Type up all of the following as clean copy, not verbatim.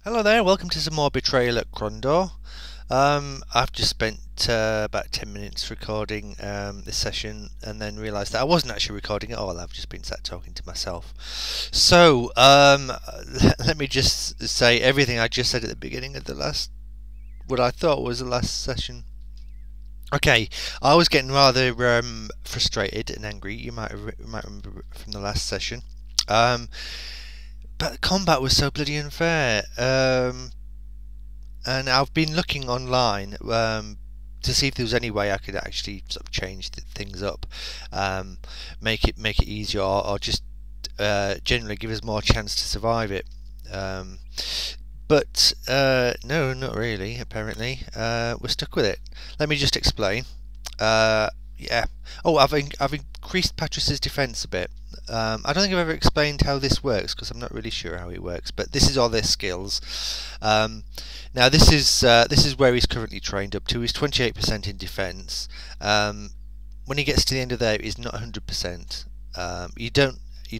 Hello there, welcome to some more Betrayal at Krondor. I've just spent about 10 minutes recording this session and then realised that I wasn't actually recording at all. I've just been sat talking to myself. So, let me just say everything I just said at the beginning of what I thought was the last session. Okay, I was getting rather frustrated and angry. You might remember from the last session. But the combat was so bloody unfair. And I've been looking online to see if there was any way I could actually sort of change things up, make it easier, or just generally give us more chance to survive it. But no, not really. Apparently, we're stuck with it. Let me just explain. Yeah. Oh, I've increased Patrus's defense a bit. I don't think I've ever explained how this works because I'm not really sure how it works. But this is all their skills. Now this is where he's currently trained up to. He's 28% in defense. When he gets to the end of there, he's not 100%. You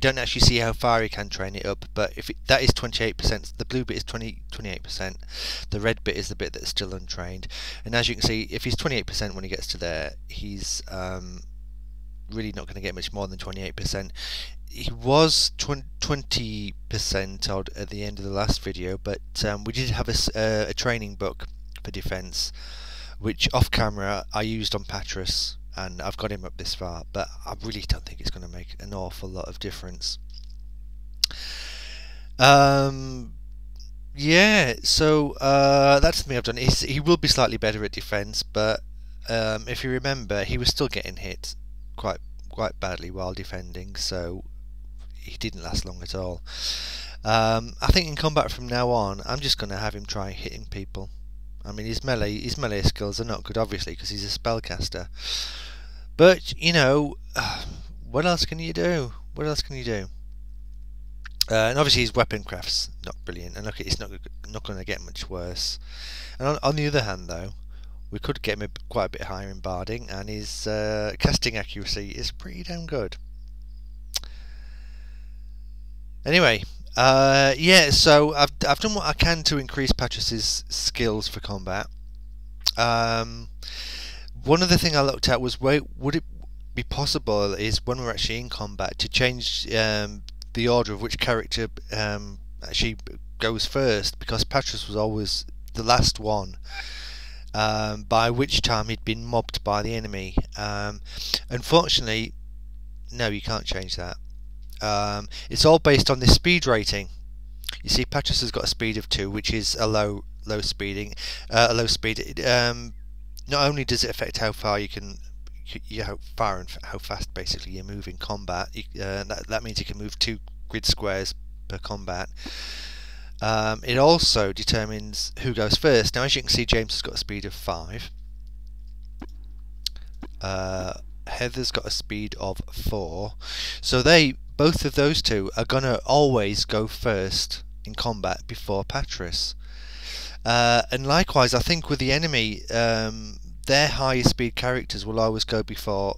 don't actually see how far he can train it up, but that is 28%, the blue bit is 28%, the red bit is the bit that's still untrained. And as you can see, if he's 28% when he gets to there, he's really not going to get much more than 28%. He was 20% odd at the end of the last video, but we did have a training book for defense, which off camera I used on Patrus, and I've got him up this far, but I really don't think it's going to make an awful lot of difference. Yeah, so that's something I've done. He will be slightly better at defense, but if you remember, he was still getting hit quite badly while defending, so he didn't last long at all. I think in combat from now on, I'm just going to have him try hitting people. I mean, his melee skills are not good, obviously, because he's a spellcaster. But you know, what else can you do? What else can you do? And obviously, his weapon craft's not brilliant. And look, it's not going to get much worse. And on the other hand, though, we could get him quite a bit higher in barding, and his casting accuracy is pretty damn good. Anyway, yeah, so I've done what I can to increase Patrus's skills for combat. One other thing I looked at was, would it be possible, is when we're actually in combat, to change the order of which character actually goes first, because Patrus was always the last one, by which time he'd been mobbed by the enemy. Unfortunately, no, you can't change that. It's all based on this speed rating. You see, Patrus has got a speed of 2, which is a low speed. Not only does it affect how far how far and how fast basically you move in combat. That means you can move 2 grid squares per combat. It also determines who goes first. Now, as you can see, James has got a speed of 5. Heather's got a speed of 4. So both of those two are gonna always go first in combat before Patrus. And likewise, I think with the enemy, their higher speed characters will always go before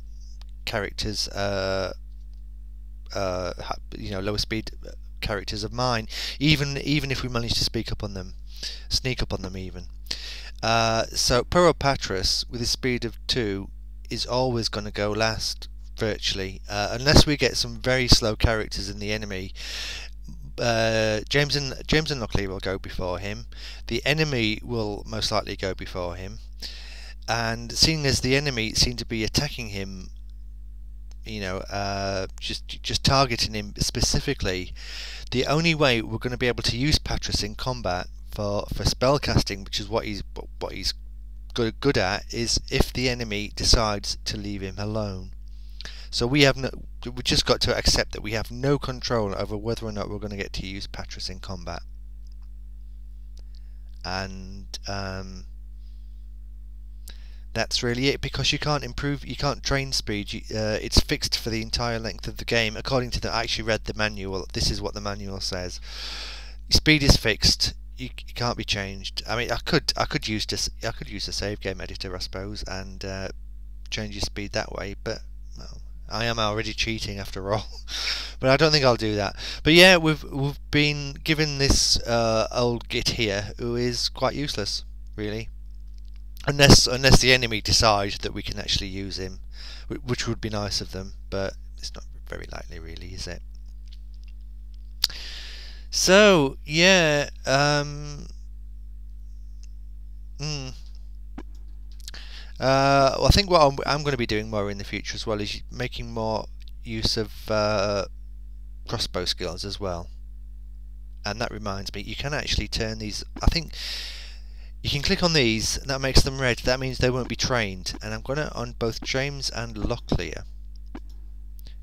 characters, lower speed characters of mine. Even if we manage to sneak up on them even. So poor old Patrus, with his speed of 2, is always going to go last, virtually, unless we get some very slow characters in the enemy. James and Lockley will go before him. The enemy will most likely go before him, and seeing as the enemy seem to be attacking him, just targeting him specifically, the only way we're going to be able to use Patrus in combat for spellcasting, which is what he's good at, is if the enemy decides to leave him alone. So we just got to accept that we have no control over whether or not we're going to get to use Patrus in combat. And that's really it, because you can't train speed. It's fixed for the entire length of the game. According to I actually read the manual. This is what the manual says. Speed is fixed. You can't be changed. I mean, I could use a save game editor, I suppose, and change your speed that way. But well, I am already cheating after all. But I don't think I'll do that. But yeah, we've been given this old git here, who is quite useless, really. Unless the enemy decide that we can actually use him, which would be nice of them, but it's not very likely, really, is it? So yeah, well, I think what I'm going to be doing more in the future as well is making more use of crossbow skills as well. And that reminds me, you can actually turn these. I think you can click on these, and that makes them red. That means they won't be trained. And I'm going to, on both James and Locklear,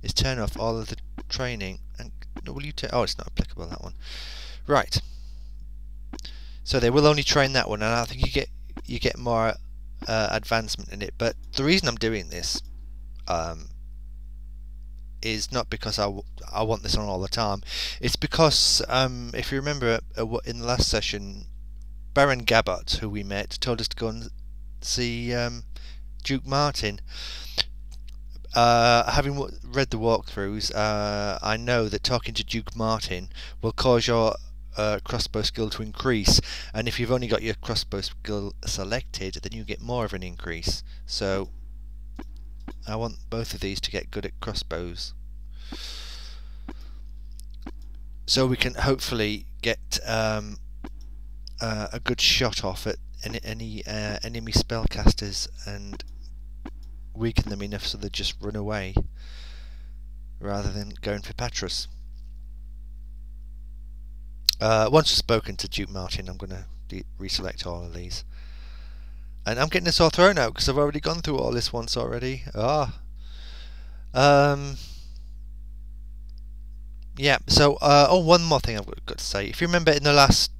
is turn off all of the training. And will you oh, it's not applicable, that one. Right. So they will only train that one, and I think you get more advancement in it. But the reason I'm doing this is not because I want this on all the time. It's because if you remember in the last session, Baron Gabbot, who we met, told us to go and see Duke Martin. Having read the walkthroughs, I know that talking to Duke Martin will cause your crossbow skill to increase, and if you've only got your crossbow skill selected, then you get more of an increase. So I want both of these to get good at crossbows, so we can hopefully get a good shot off at any enemy spellcasters and weaken them enough so they just run away rather than going for Patras. Once we've spoken to Duke Martin, I'm going to reselect all of these. And I'm getting a sore throat now because I've already gone through all this once already. Yeah. So, one more thing I've got to say. If you remember, in the last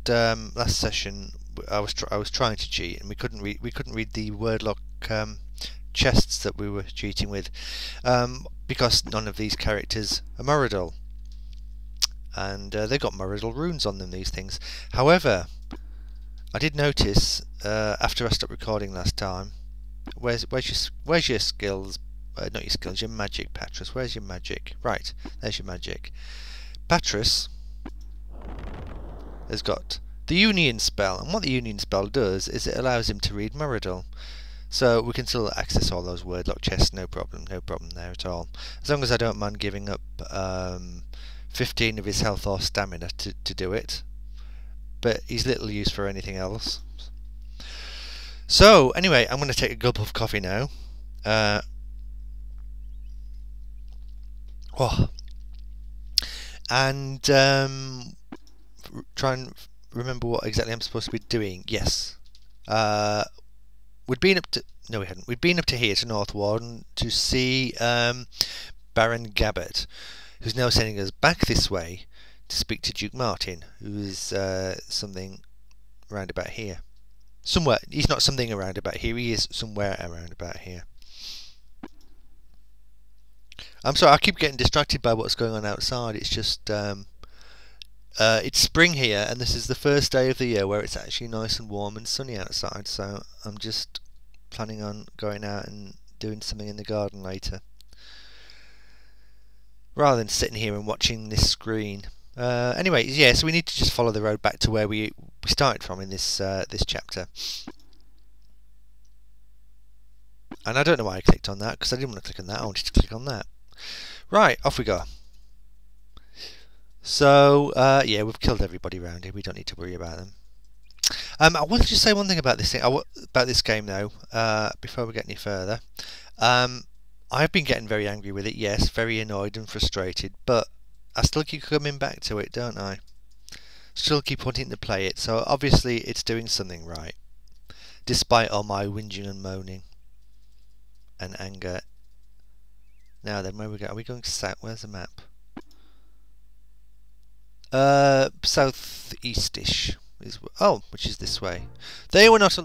session, I was trying to cheat, and we couldn't read the wordlock chests that we were cheating with, because none of these characters are Muradul, and they've got Muradul runes on them. These things. However, I did notice after I stopped recording last time. Where's your skills? Not your skills, your magic, Patras. Where's your magic? Right, there's your magic. Patras has got the Union spell, and what the Union spell does is it allows him to read Muradul. So we can still access all those wordlock chests, no problem there at all. As long as I don't mind giving up 15 of his health or stamina to do it. But he's little use for anything else. So anyway, I'm going to take a gulp of coffee now. And try and remember what exactly I'm supposed to be doing. Yes. We'd been up to... No, we hadn't. We'd been up to here, to North Warden, to see Baron Gabbot, who's now sending us back this way to speak to Duke Martin, who is something around about here. Somewhere. He's not something around about here. He is somewhere around about here. I'm sorry, I keep getting distracted by what's going on outside. It's just... it's spring here, and this is the first day of the year where it's actually nice and warm and sunny outside, so I'm just planning on going out and doing something in the garden later, rather than sitting here and watching this screen. Anyway, yeah, so we need to just follow the road back to where we started from in this this chapter. And I don't know why I clicked on that, because I didn't want to click on that, I wanted to click on that. Right, off we go. So, yeah, we've killed everybody around here. We don't need to worry about them. I want to just say one thing about this thing, about this game, though, before we get any further. I've been getting very angry with it, yes, very annoyed and frustrated, but I still keep coming back to it, don't I? Still keep wanting to play it, so obviously it's doing something right, despite all my whinging and moaning and anger. Now then, where we go? Are we going south? Where's the map? Southeast-ish is, oh, which is this way. They were not